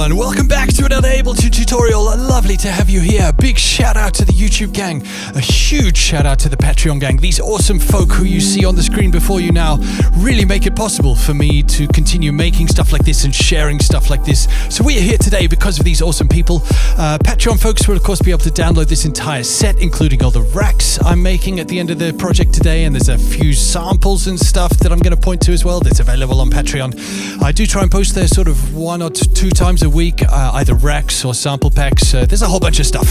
everyone, welcome back to another Ableton tutorial. Lovely to have you here. Big shout out to the YouTube gang, a huge shout out to the Patreon gang. These awesome folk who you see on the screen before you now really make it possible for me to continue making stuff like this and sharing stuff like this. So we are here today because of these awesome people. Patreon folks will of course be able to download this entire set, including all the racks I'm making at the end of the project today, and there's a few samples and stuff that I'm going to point to as well that's available on Patreon. I do try and post there sort of 1 or 2 times a week, either racks or sample packs. There's a whole bunch of stuff.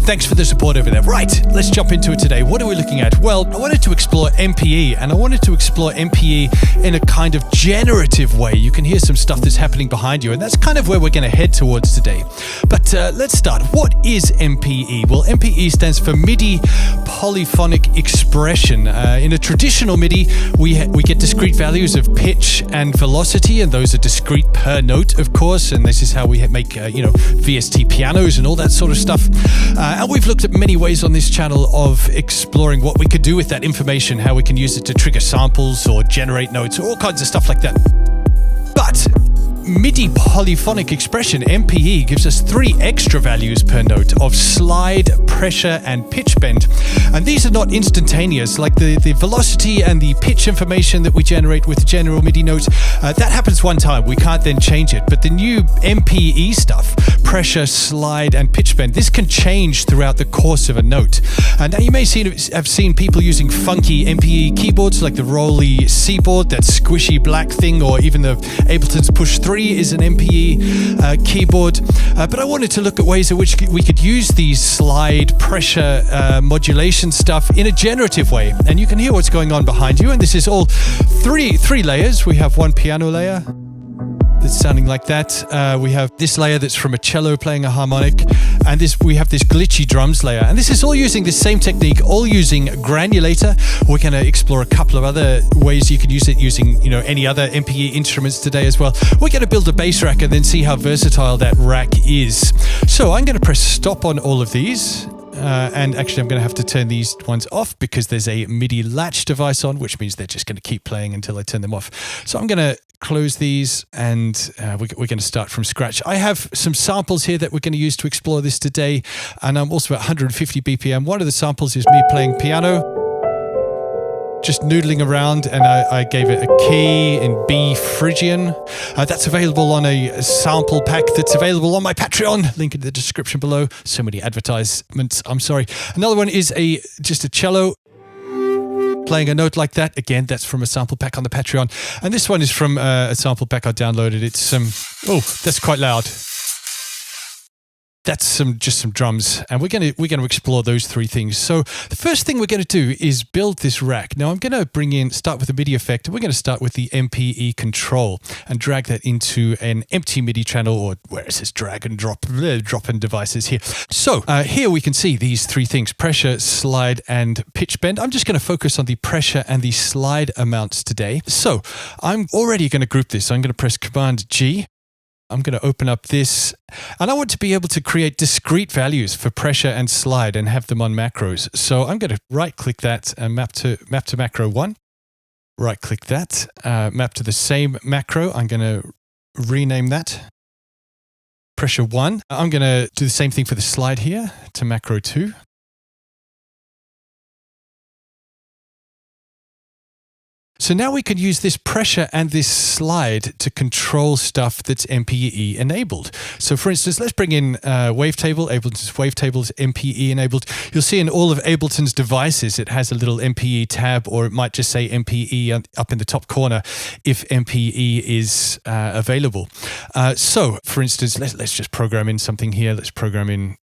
Thanks for the support over there. Right, let's jump into it today. What are we looking at? Well, I wanted to explore MPE, and I wanted to explore MPE in a kind of generative way. You can hear some stuff that's happening behind you, and that's kind of where we're going to head towards today. But let's start. What is MPE? Well, MPE stands for MIDI Polyphonic Expression. In a traditional MIDI, we get discrete values of pitch and velocity, and those are discrete per note, of course, and this is how we make VST pianos and all that sort of stuff. And we've looked at many ways on this channel of exploring what we could do with that information, how we can use it to trigger samples or generate notes or all kinds of stuff like that. But MIDI Polyphonic Expression, MPE, gives us 3 extra values per note of slide, pressure, and pitch bend. And these are not instantaneous, like the velocity and the pitch information that we generate with the general MIDI notes. That happens one time, we can't then change it. But the new MPE stuff, pressure, slide, and pitch bend, this can change throughout the course of a note. Now you may have seen people using funky MPE keyboards like the Rolly C-board, that squishy black thing, or even the Ableton's Push 3 is an MPE keyboard. But I wanted to look at ways in which we could use these slide, pressure, modulation stuff in a generative way. And you can hear what's going on behind you. And this is all three layers. We have one piano layer that's sounding like that. We have this layer that's from a cello playing a harmonic, and we have this glitchy drums layer. And this is all using the same technique, all using Granulator. We're going to explore a couple of other ways you can use it using, any other MPE instruments today as well. We're going to build a bass rack and then see how versatile that rack is. So I'm going to press stop on all of these. And actually I'm going to have to turn these ones off because there's a MIDI latch device on, which means they're just going to keep playing until I turn them off. So I'm going to close these, and we're going to start from scratch. I have some samples here that we're going to use to explore this today, and I'm also at 150 BPM. One of the samples is me playing piano, just noodling around, and I gave it a key in B Phrygian. That's available on a sample pack that's available on my Patreon, link in the description below. So many advertisements, I'm sorry. Another one is just a cello playing a note like that. Again, that's from a sample pack on the Patreon. And this one is from a sample pack I downloaded. It's oh, that's quite loud. That's just some drums, and we're going to explore those 3 things. So the first thing we're going to do is build this rack. Now I'm going to start with the MIDI effect, and we're going to start with the MPE control and drag that into an empty MIDI channel, or where it says drag and drop-in devices here. So here we can see these 3 things: pressure, slide, and pitch bend. I'm just going to focus on the pressure and the slide amounts today. So I'm already going to group this. So I'm going to press Command G. I'm going to open up this, and I want to be able to create discrete values for pressure and slide and have them on macros. So I'm going to right-click that and map to macro 1. Right-click that, map to the same macro. I'm going to rename that pressure 1. I'm going to do the same thing for the slide here to macro 2. So now we can use this pressure and this slide to control stuff that's MPE enabled. So for instance, let's bring in Wavetable. Ableton's Wavetable is MPE enabled. You'll see in all of Ableton's devices, it has a little MPE tab, or it might just say MPE up in the top corner if MPE is available. So for instance, let's just program in something here. Let's program in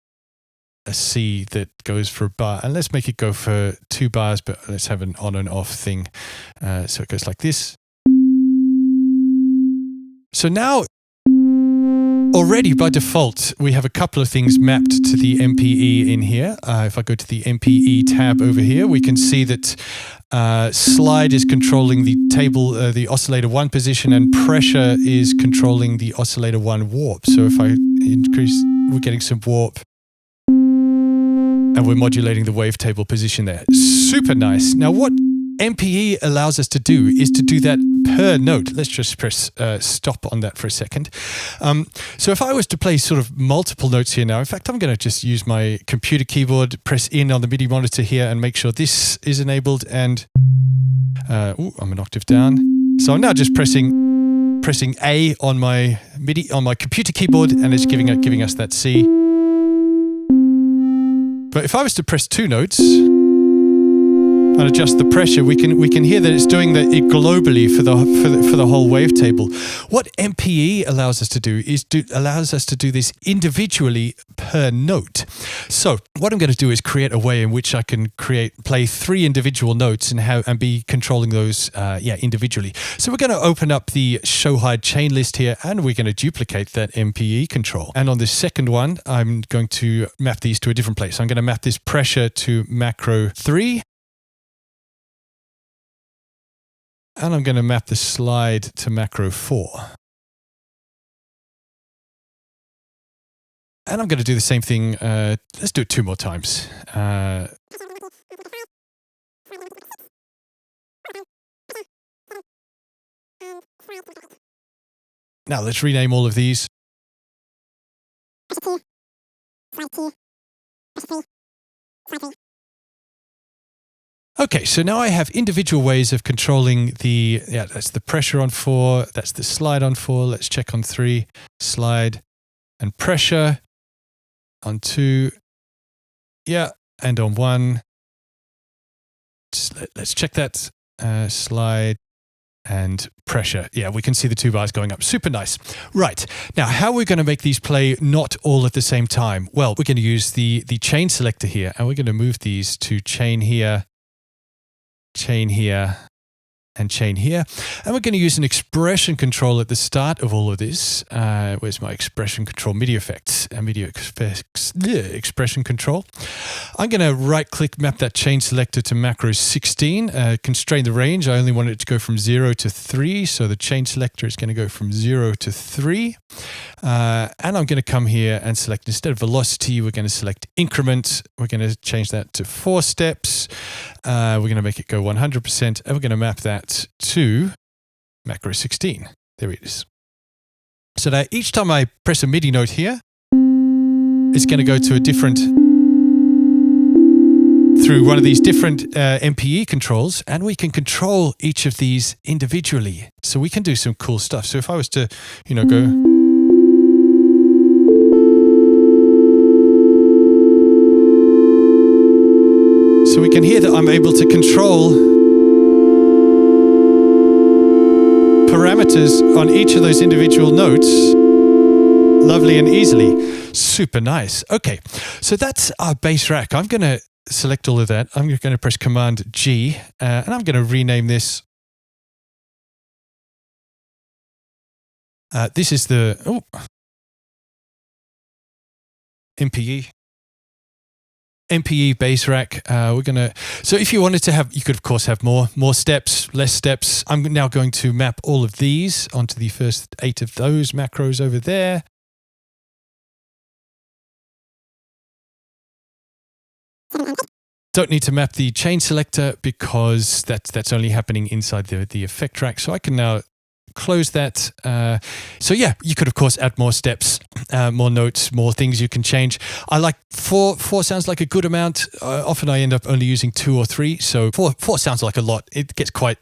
a C that goes for a bar, and let's make it go for 2 bars, but let's have an on and off thing. So it goes like this. So now already by default we have a couple of things mapped to the MPE in here. If I go to the MPE tab over here, we can see that slide is controlling the the oscillator 1 position, and pressure is controlling the oscillator 1 warp. So if I increase, we're getting some warp, and we're modulating the wavetable position there. Super nice. Now what MPE allows us to do is to do that per note. Let's just press stop on that for a second. So if I was to play sort of multiple notes here now, in fact, I'm going to just use my computer keyboard, press in on the MIDI monitor here and make sure this is enabled, and I'm an octave down. So I'm now just pressing A on my MIDI on my computer keyboard, and it's giving us that C. But if I was to press 2 notes and adjust the pressure, we can hear that it's doing it globally for the whole wavetable. What MPE allows us to do is allows us to do this individually per note. So what I'm going to do is create a way in which I can play 3 individual notes and be controlling those individually. So we're going to open up the show hide chain list here, and we're going to duplicate that MPE control. And on this second one, I'm going to map these to a different place. I'm going to map this pressure to macro 3. And I'm going to map the slide to macro 4. And I'm going to do the same thing. Let's do it 2 more times. Now let's rename all of these. Okay, so now I have individual ways of controlling that's the pressure on 4, that's the slide on 4, let's check on 3, slide and pressure on 2, and on 1. Let's check that, slide and pressure. Yeah, we can see the 2 bars going up. Super nice. Right, now how are we going to make these play not all at the same time? Well, we're going to use the chain selector here, and we're going to move these to chain here, chain here, and chain here. And we're going to use an expression control at the start of all of this. Where's my expression control? MIDI effects. MIDI effects. Expression control. I'm going to right click, map that chain selector to macro 16. Constrain the range. I only want it to go from 0 to 3. So the chain selector is going to go from 0 to 3. And I'm going to come here and select, instead of velocity, we're going to select increment. We're going to change that to 4 steps. We're going to make it go 100%, and we're going to map that to macro 16. There it is. So now each time I press a MIDI note here, it's going to go to a different, through one of these different MPE controls, and we can control each of these individually. So we can do some cool stuff. So if I was to, go... So we can hear that I'm able to control parameters on each of those individual notes lovely and easily. Super nice. Okay, so that's our bass rack. I'm going to select all of that. I'm going to press Command G, and I'm going to rename this. This is the MPE bass rack. So if you wanted to have, you could of course have more steps, less steps. I'm now going to map all of these onto the first 8 of those macros over there. Don't need to map the chain selector because that's only happening inside the effect track. So I can now close that. So yeah, you could of course add more steps, more notes, more things you can change. I like 4 sounds like a good amount. Often I end up only using 2 or 3. So 4 sounds like a lot. It gets quite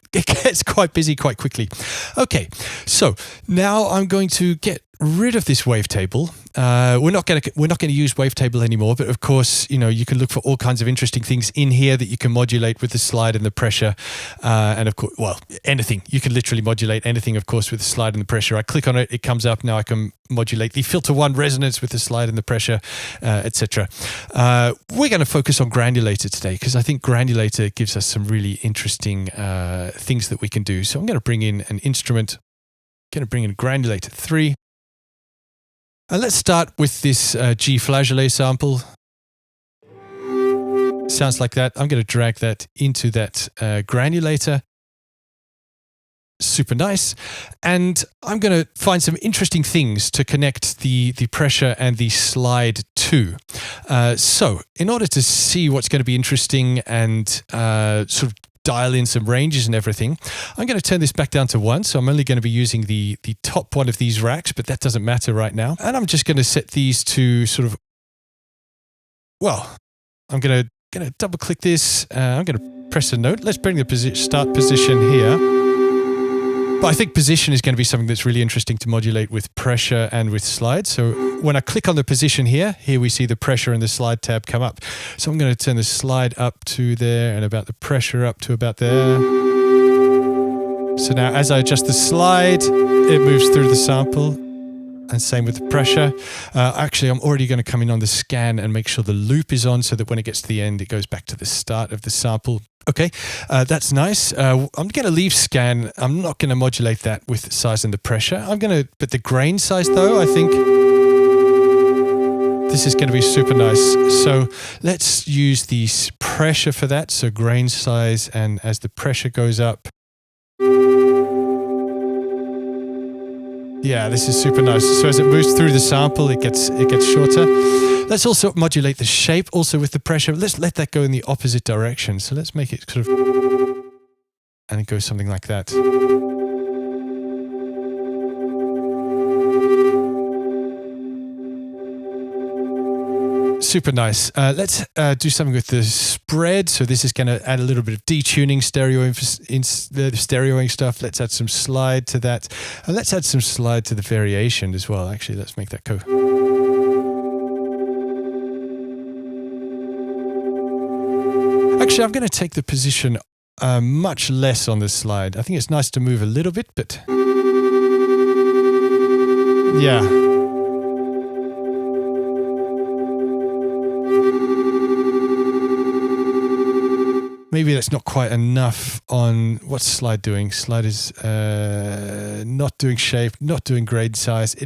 busy quite quickly. Okay, so now I'm going to get rid of this wavetable. We're not going to use wavetable anymore, but of course, you can look for all kinds of interesting things in here that you can modulate with the slide and the pressure, and of course, anything. You can literally modulate anything, of course, with the slide and the pressure. I click on it, it comes up. Now I can modulate the filter 1 resonance with the slide and the pressure, etc. We're going to focus on Granulator today because I think Granulator gives us some really interesting things that we can do. So I'm going to bring in an instrument. I'm going to bring in Granulator 3. Let's start with this G flageolet sample. Sounds like that. I'm going to drag that into that Granulator. Super nice. And I'm going to find some interesting things to connect the pressure and the slide to. So in order to see what's going to be interesting and sort of dial in some ranges and everything. I'm going to turn this back down to 1, so I'm only going to be using the top one of these racks, but that doesn't matter right now. And I'm just going to set these to sort of, well, I'm going to double click this. I'm going to press a note. Let's bring the start position here. But I think position is going to be something that's really interesting to modulate with pressure and with slide. So when I click on the position here we see the pressure and the slide tab come up. So I'm going to turn the slide up to there and about the pressure up to about there. So now as I adjust the slide, it moves through the sample. And same with the pressure. Actually, I'm already going to come in on the scan and make sure the loop is on so that when it gets to the end, it goes back to the start of the sample. Okay, that's nice. I'm going to leave scan. I'm not going to modulate that with size and the pressure. But the grain size though, I think this is going to be super nice. So let's use the pressure for that. So grain size, and as the pressure goes up, yeah, this is super nice. So as it moves through the sample, it gets shorter. Let's also modulate the shape also with the pressure. Let's let that go in the opposite direction. So let's make it sort of, and it goes something like that. Super nice. Let's do something with the spread. So this is going to add a little bit of detuning, stereoing stuff. Let's add some slide to that. And let's add some slide to the variation as well. Actually, let's make that go. Actually, I'm going to take the position much less on this slide. I think it's nice to move a little bit, but yeah. Maybe that's not quite enough on, what's slide doing? Slide is not doing shape, not doing grade size.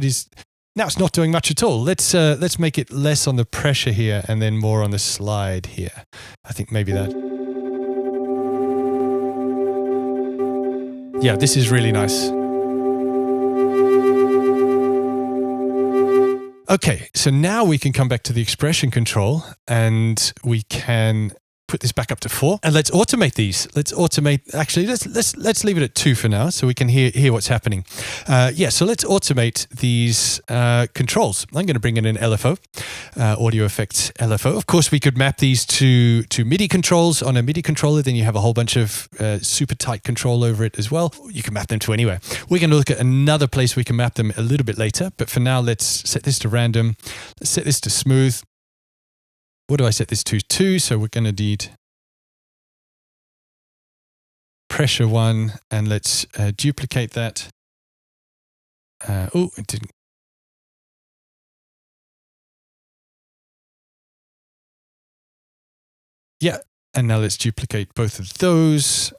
Now it's not doing much at all. Let's make it less on the pressure here and then more on the slide here. I think maybe that. Yeah, this is really nice. Okay, so now we can come back to the expression control and we can put this back up to 4, and let's automate these. Actually, let's leave it at 2 for now, so we can hear what's happening. So let's automate these controls. I'm going to bring in an LFO, audio effects LFO. Of course, we could map these to MIDI controls on a MIDI controller. Then you have a whole bunch of super tight control over it as well. You can map them to anywhere. We're going to look at another place we can map them a little bit later, but for now, let's set this to random. Let's set this to smooth. What do I set this to? 2, so we're going to need pressure 1, and let's duplicate that. It didn't. Yeah, and now let's duplicate both of those.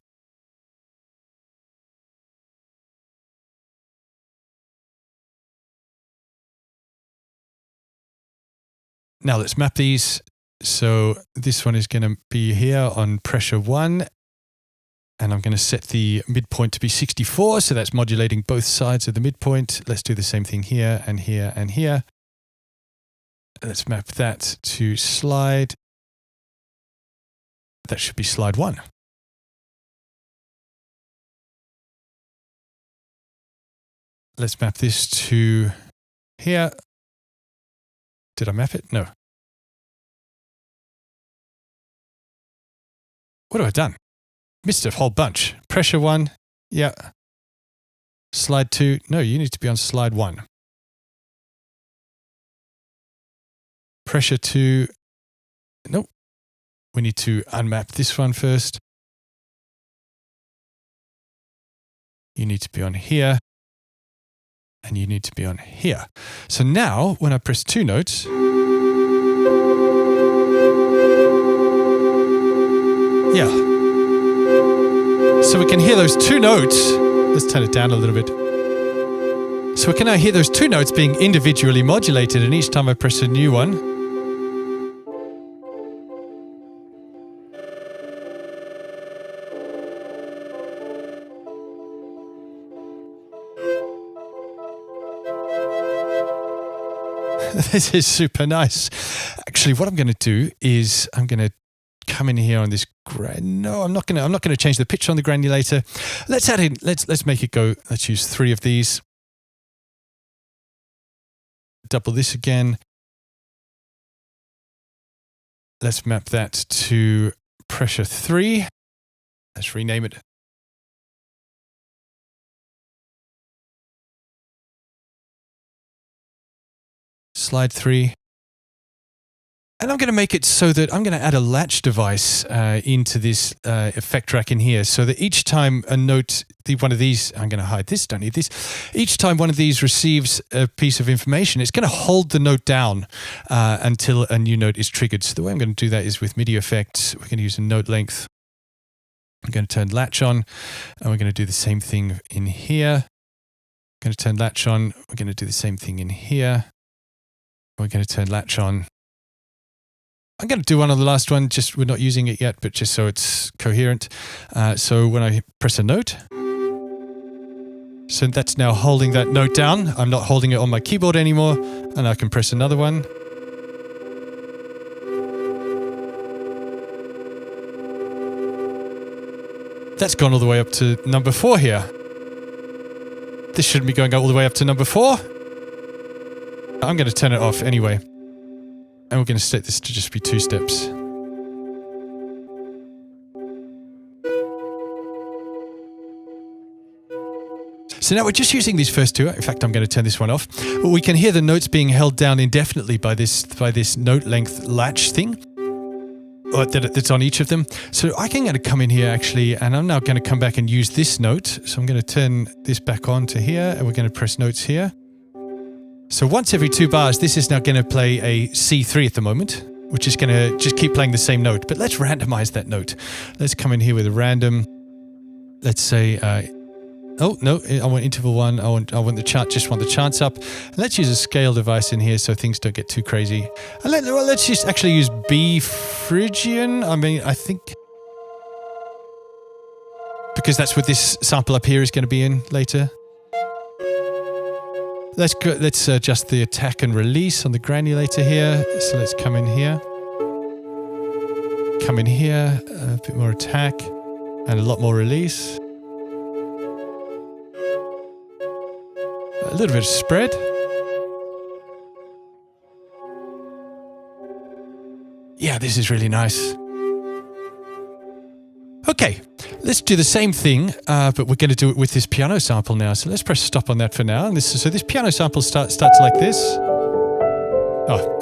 Now let's map these. So this one is going to be here on pressure 1, and I'm going to set the midpoint to be 64. So that's modulating both sides of the midpoint. Let's do the same thing here and here and here. Let's map that to slide. That should be slide 1. Let's map this to here. Did I map it? No. What have I done? Missed a whole bunch. Pressure 1. Yeah. Slide 2. No, you need to be on slide 1. Pressure 2. Nope. We need to unmap this one first. You need to be on here. And you need to be on here. So now, when I press 2 notes, yeah. So we can hear those 2 notes. Let's turn it down a little bit. So we can now hear those 2 notes being individually modulated, and each time I press a new one, this is super nice. Actually, what I'm going to do is I'm going to come in here on this. No, I'm not gonna change the pitch on the granulator. Let's add in. Let's make it go. Let's use 3 of these. Double this again. Let's map that to pressure 3. Let's rename it. Slide 3. And I'm going to make it so that I'm going to add a latch device into this effect rack in here, so that each time a note, one of these, I'm going to hide this, don't need this. Each time one of these receives a piece of information, it's going to hold the note down until a new note is triggered. So the way I'm going to do that is with MIDI effects. We're going to use a note length. I'm going to turn latch on, and we're going to do the same thing in here. I'm going to turn latch on. We're going to do the same thing in here. We're going to turn latch on. I'm going to do one on the last one, just we're not using it yet, but just so it's coherent. So when I press a note, so that's now holding that note down. I'm not holding it on my keyboard anymore, and I can press another one. That's gone all the way up to number 4 here. This shouldn't be going all the way up to number 4. I'm going to turn it off anyway. And we're going to set this to just be 2 steps. So now we're just using these first 2. In fact, I'm going to turn this one off. But we can hear the notes being held down indefinitely by this note length latch thing. That's on each of them. So I can come in here actually, and I'm now going to come back and use this note. So I'm going to turn this back on to here, and we're going to press notes here. So once every 2 bars, this is now going to play a C3 at the moment, which is going to just keep playing the same note. But let's randomize that note. Let's come in here with a random. Let's say, oh no, I want interval 1. I want the chart. Just want the charts up. And let's use a scale device in here so things don't get too crazy. And let's just actually use B Phrygian. I mean, I think because that's what this sample up here is going to be in later. Let's adjust the attack and release on the granulator here. So let's come in here. Come in here, a bit more attack and a lot more release. A little bit of spread. Yeah, this is really nice. Okay, let's do the same thing, but we're going to do it with this piano sample now. So let's press stop on that for now. And so this piano sample starts like this. Oh,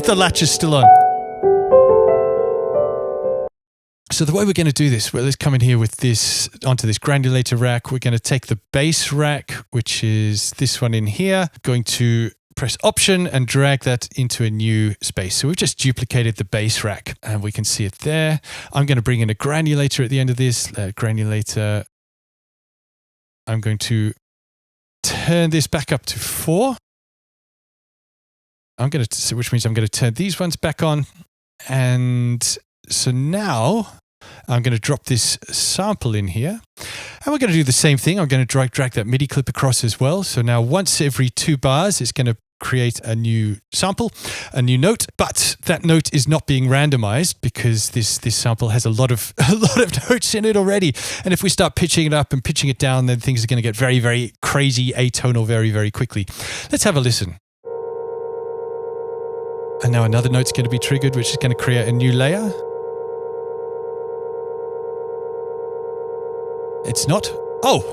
the latch is still on. So the way we're going to do this, well, let's come in here with this onto this granulator rack. We're going to take the bass rack, which is this one in here. Going to press Option and drag that into a new space. So we've just duplicated the bass rack and we can see it there. I'm going to bring in a granulator at the end of this. Granulator. I'm going to turn this back up to 4. Which means I'm going to turn these ones back on. And so now I'm going to drop this sample in here. And we're going to do the same thing. I'm going to drag that MIDI clip across as well. So now once every 2 bars, it's going to create a new sample, a new note, but that note is not being randomized because this sample has a lot of notes in it already. And if we start pitching it up and pitching it down, then things are going to get very, very crazy atonal very, very quickly. Let's have a listen. And now another note's going to be triggered, which is going to create a new layer. It's not. Oh!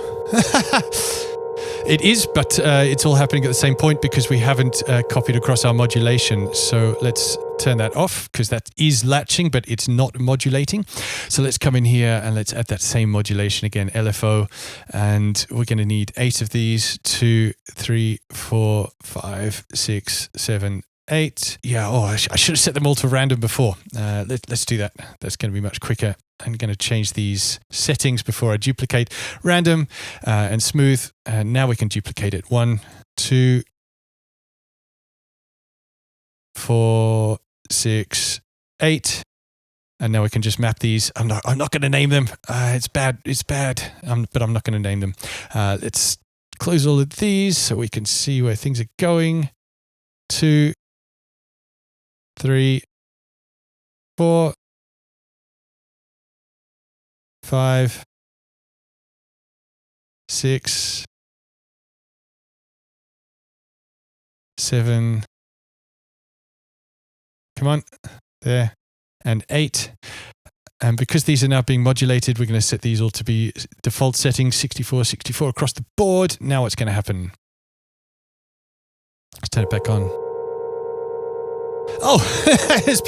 It is, but it's all happening at the same point because we haven't copied across our modulation. So let's turn that off because that is latching, but it's not modulating. So let's come in here and let's add that same modulation again, LFO. And we're going to need 8 of these, 2, 3, 4, 5, 6, 7, 8. Yeah, I should have set them all to random before. Let's do that. That's going to be much quicker. I'm going to change these settings before I duplicate. Random and smooth. And now we can duplicate it. 1, 2, 4, 6, 8. And now we can just map these. I'm not going to name them. It's bad. But I'm not going to name them. Let's close all of these so we can see where things are going. 2, 3, 4, 5, 6, 7, come on, there, and 8. And because these are now being modulated, we're going to set these all to be default settings, 64, 64 across the board. Now what's going to happen? Let's turn it back on. Oh, it's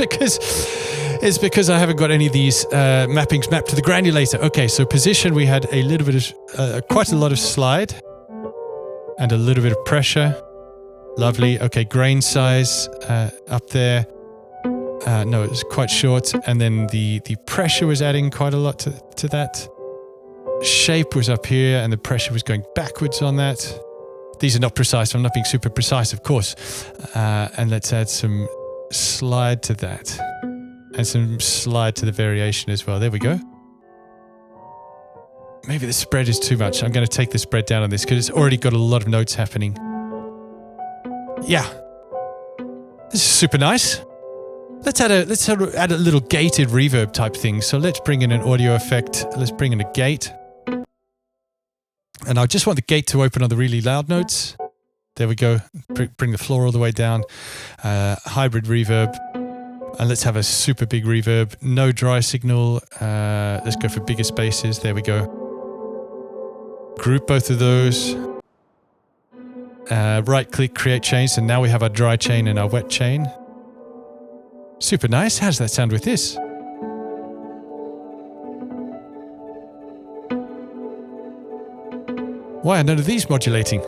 because I haven't got any of these mappings mapped to the granulator. Okay, so position, we had a little bit of, quite a lot of slide and a little bit of pressure. Lovely. Okay, grain size up there. No, it was quite short. And then the pressure was adding quite a lot to that. Shape was up here and the pressure was going backwards on that. These are not precise. I'm not being super precise, of course. And let's add some slide to that. And some slide to the variation as well. There we go. Maybe the spread is too much. I'm going to take the spread down on this because it's already got a lot of notes happening. Yeah. This is super nice. Let's add a little gated reverb type thing. So let's bring in an audio effect. Let's bring in a gate. And I just want the gate to open on the really loud notes. There we go. Bring the floor all the way down. Hybrid reverb. And let's have a super big reverb. No dry signal. Let's go for bigger spaces. There we go. Group both of those. Right click, create chain. So now we have our dry chain and our wet chain. Super nice. How does that sound with this? Why are none of these modulating?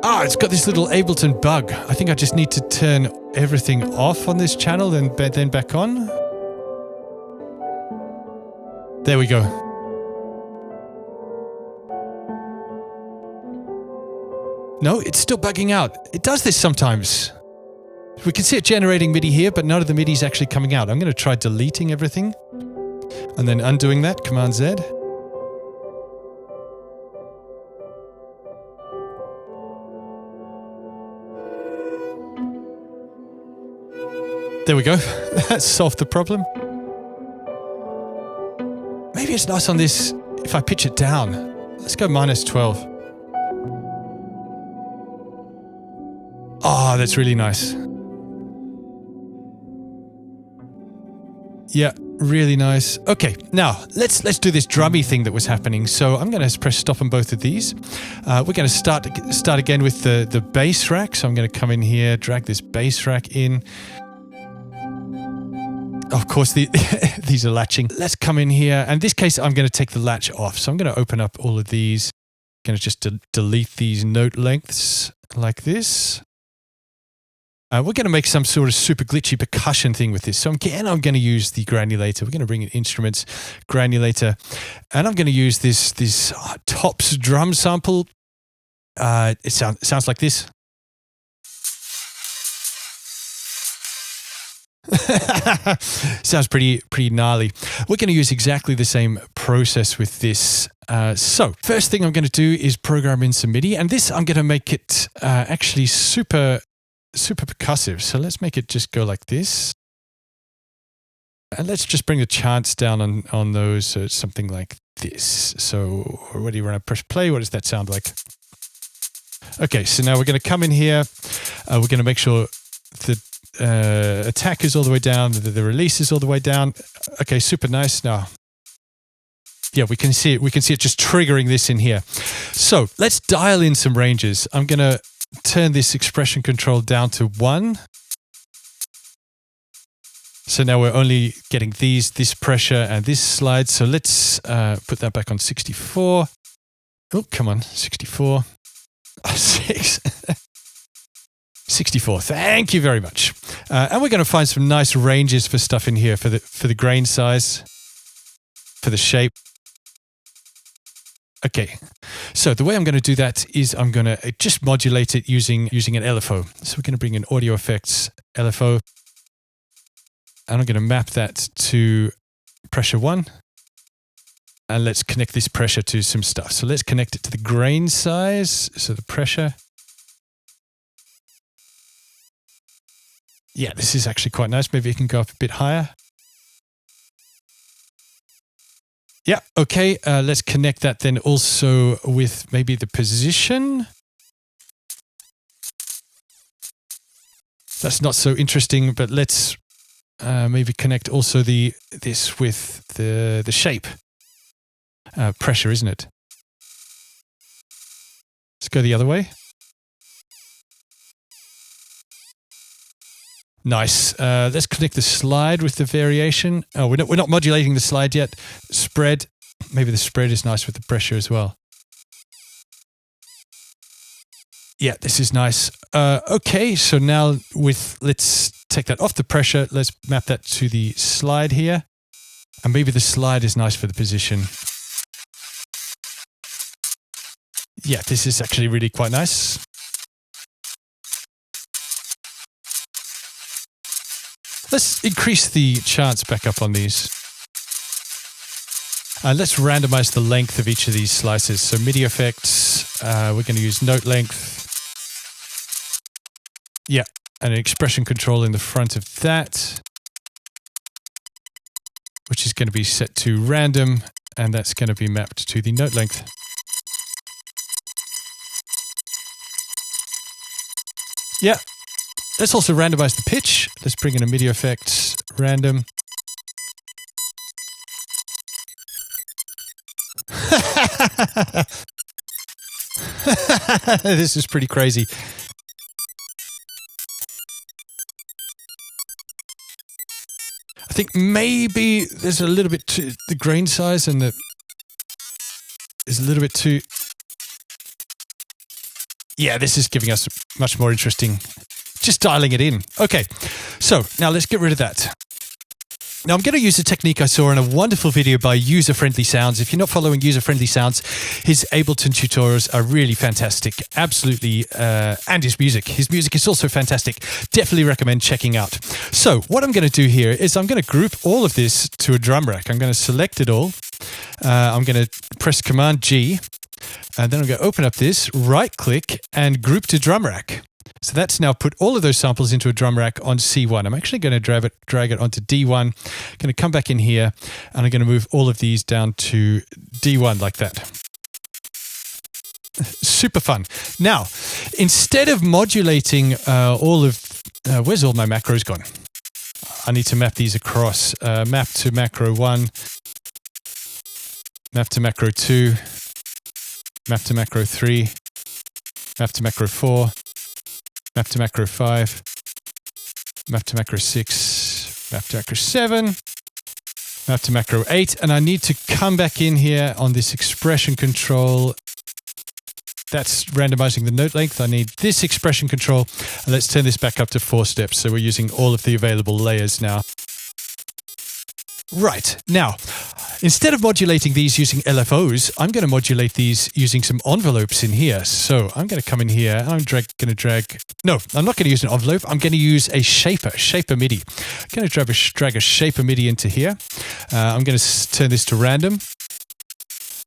Ah, it's got this little Ableton bug. I think I just need to turn everything off on this channel and then back on. There we go. No, it's still bugging out. It does this sometimes. We can see it generating MIDI here, but none of the MIDI is actually coming out. I'm going to try deleting everything and then undoing that, Command Z. There we go. That solved the problem. Maybe it's nice on this if I pitch it down. Let's go -12. Oh, that's really nice. Yeah, really nice. Okay, now let's do this drummy thing that was happening. So I'm going to press stop on both of these. We're going to start again with the bass rack. So I'm going to come in here, drag this bass rack in. Of course, these are latching. Let's come in here. And in this case, I'm going to take the latch off. So I'm going to open up all of these. I'm going to just delete these note lengths like this. We're going to make some sort of super glitchy percussion thing with this. So again, I'm going to use the granulator. We're going to bring in instruments, granulator, and I'm going to use this Tops drum sample. It sounds like this. Sounds pretty gnarly. We're going to use exactly the same process with this. So first thing I'm going to do is program in some MIDI, and this I'm going to make it actually super percussive. So let's make it just go like this. And let's just bring the chants down on those. So it's something like this. So what do you want to press play? What does that sound like? Okay, so now we're going to come in here. We're going to make sure the attack is all the way down, the release is all the way down. Okay, super nice. Now, yeah, we can see it. We can see it just triggering this in here. So let's dial in some ranges. I'm going to turn this expression control down to 1. So now we're only getting this pressure and this slide. So let's put that back on 64. Oh, come on, 64. 6. 64. Thank you very much. And we're going to find some nice ranges for stuff in here for the grain size, for the shape. Okay, so the way I'm going to do that is I'm going to just modulate it using an LFO. So we're going to bring in audio effects, LFO, and I'm going to map that to pressure 1. And let's connect this pressure to some stuff. So let's connect it to the grain size, so the pressure. Yeah, this is actually quite nice. Maybe it can go up a bit higher. Yeah, okay. Let's connect that then also with maybe the position. That's not so interesting, but let's maybe connect also this with the shape. Pressure, isn't it? Let's go the other way. Nice. Let's connect the slide with the variation. Oh, we're not modulating the slide yet. Spread. Maybe the spread is nice with the pressure as well. Yeah, this is nice. Okay, so now let's take that off the pressure. Let's map that to the slide here. And maybe the slide is nice for the position. Yeah, this is actually really quite nice. Let's increase the chance back up on these. Let's randomize the length of each of these slices. So MIDI effects, we're going to use note length. Yeah, and an expression control in the front of that, which is going to be set to random, and that's going to be mapped to the note length. Yeah, let's also randomize the pitch. Let's bring in a MIDI effect, random. This is pretty crazy. I think maybe there's a little bit too, the grain size and is a little bit too. Yeah, this is giving us much more interesting. Just dialing it in. Okay, so now let's get rid of that. Now I'm going to use a technique I saw in a wonderful video by User Friendly Sounds. If you're not following User Friendly Sounds, his Ableton tutorials are really fantastic. Absolutely. And his music. His music is also fantastic. Definitely recommend checking out. So what I'm going to do here is I'm going to group all of this to a drum rack. I'm going to select it all. I'm going to press Command G. And then I'm going to open up this, right click, and group to drum rack. So that's now put all of those samples into a drum rack on C1. I'm actually going to drag it onto D1. I'm going to come back in here and I'm going to move all of these down to D1 like that. Super fun. Now, instead of modulating where's all my macros gone? I need to map these across. Map to macro 1, map to macro 2, map to macro 3, map to macro 4, map to macro 5, map to macro 6, map to macro 7, map to macro 8, and I need to come back in here on this expression control. That's randomizing the note length. I need this expression control, and let's turn this back up to 4 steps. So we're using all of the available layers now. Right, now, instead of modulating these using LFOs, I'm going to modulate these using some envelopes in here. So I'm going to come in here and I'm going to drag... No, I'm not going to use an envelope. I'm going to use a shaper MIDI. I'm going to drag a shaper MIDI into here. I'm going to turn this to random.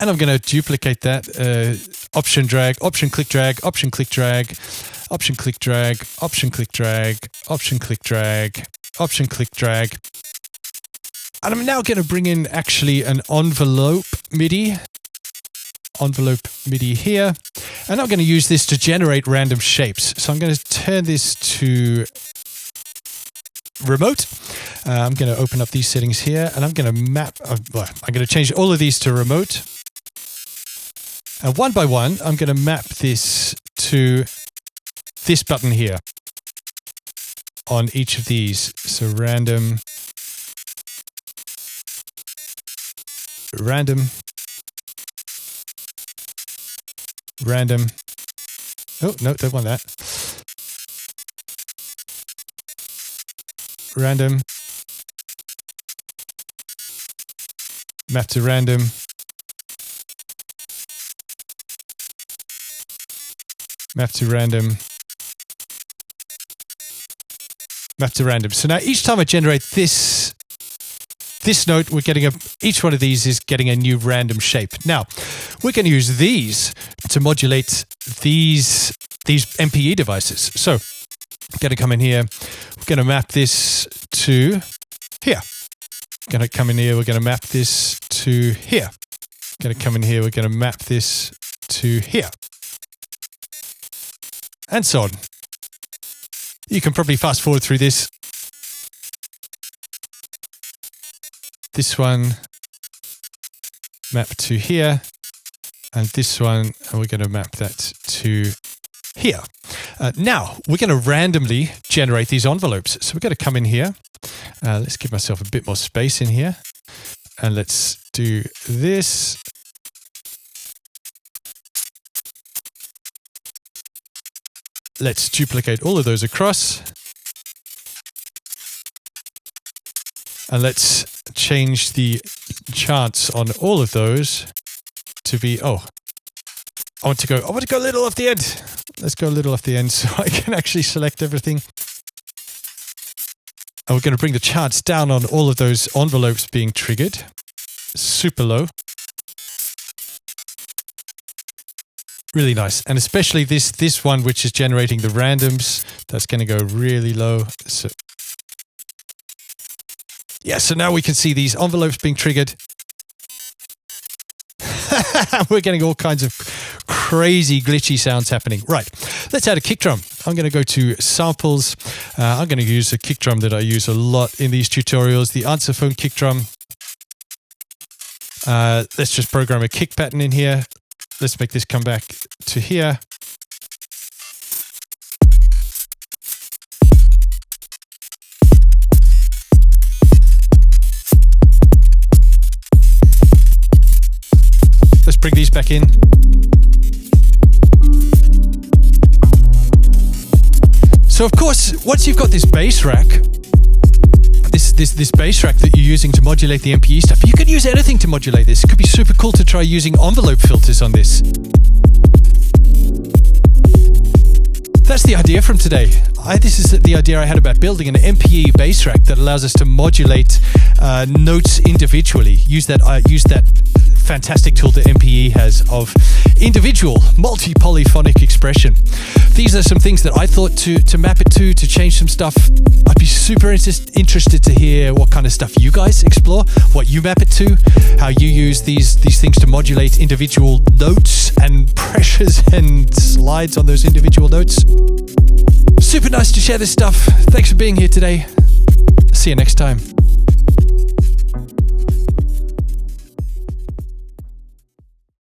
And I'm going to duplicate that. Option drag, option click drag, option click drag, option click drag, option click drag, option click drag, option click drag. And I'm now going to bring in actually an envelope MIDI here. And I'm going to use this to generate random shapes. So I'm going to turn this to remote. I'm going to open up these settings here and I'm going to map, I'm going to change all of these to remote. And one by one, I'm going to map this to this button here on each of these. So random. Random. Oh, no, don't want that. Random. Map to random. Map to random. Map to random. So now each time I generate this note, we're getting each one of these is getting a new random shape. Now, we're going to use these to modulate these MPE devices. So, I'm going to come in here. We're going to map this to here. Going to come in here, we're going to map this to here. Going to come in here, we're going to map this to here. And so on. You can probably fast forward through this. This one, map to here. And this one, and we're going to map that to here. Now, we're going to randomly generate these envelopes. So we're going to come in here. Let's give myself a bit more space in here. And let's do this. Let's duplicate all of those across. And let's change the chance on all of those to be, I want to go a little off the end. Let's go a little off the end so I can actually select everything. And we're going to bring the chance down on all of those envelopes being triggered. Super low. Really nice. And especially this one, which is generating the randoms, that's going to go really low. So, yeah, so now we can see these envelopes being triggered. We're getting all kinds of crazy glitchy sounds happening. Right, let's add a kick drum. I'm going to go to samples. I'm going to use a kick drum that I use a lot in these tutorials, the answer phone kick drum. Let's just program a kick pattern in here. Let's make this come back to here. Let's bring these back in. So of course, once you've got this bass rack, this bass rack that you're using to modulate the MPE stuff, you could use anything to modulate this. It could be super cool to try using envelope filters on this. That's the idea from today. This is the idea I had about building an MPE bass rack that allows us to modulate notes individually. Use that fantastic tool that MPE has of individual multi-polyphonic expression. These are some things that I thought to map it to change some stuff. I'd be super interested to hear what kind of stuff you guys explore, what you map it to, how you use these things to modulate individual notes and pressures and slides on those individual notes. Super nice to share this stuff. Thanks for being here today. See you next time.